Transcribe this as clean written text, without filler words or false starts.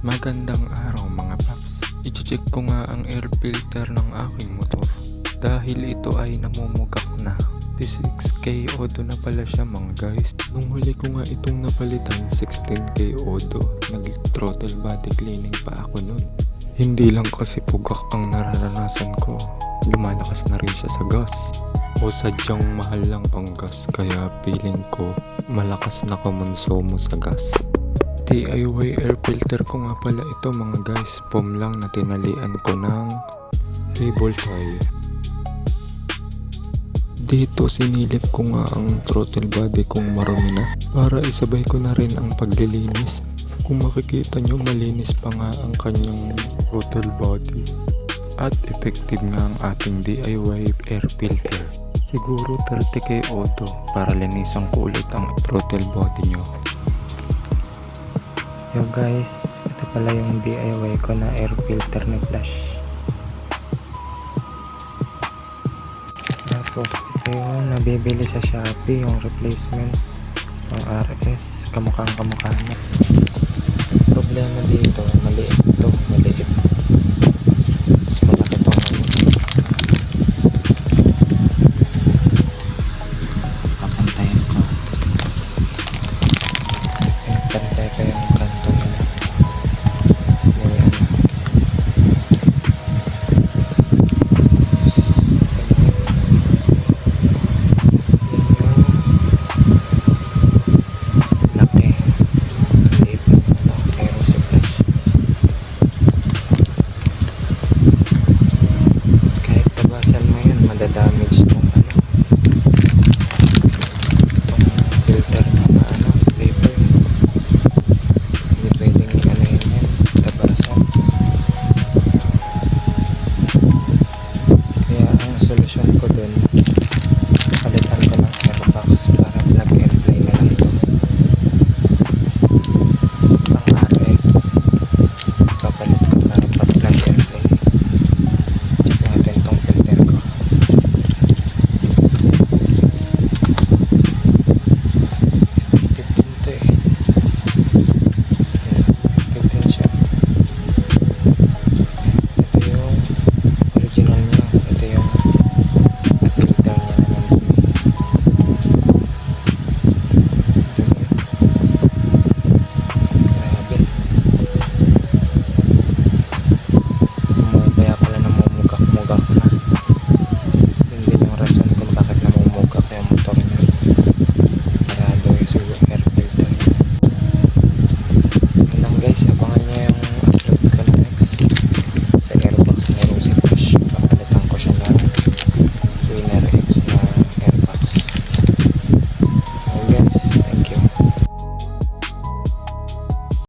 Magandang araw mga paps. I-check ko nga ang air filter ng aking motor dahil ito ay namumugak na. 6K odo na pala siya mga guys. Nung huli ko nga itong napalitan 16K odo, nag-throttle body cleaning pa ako nun. Hindi lang kasi pugak ang nararanasan ko, lumalakas na rin siya sa gas. O sadyang mahal lang ang gas kaya feeling ko malakas na kumonsumo sa gas. DIY air filter ko nga pala ito mga guys, foam lang na tinalian ko ng cable tie. Dito sinilip ko nga ang throttle body kung marumi na para isabay ko na rin ang paglilinis. Kung makikita nyo malinis pa nga ang kanyang throttle body at effective nga ang ating DIY air filter. Siguro 30K odo para linisan ko ulit ang throttle body nyo. Yo guys, ito pala yung DIY ko na air filter ni Flash. Tapos ito yung nabibili sa Shopee, yung replacement ng RS, kamukhang kamukha na. Problema dito,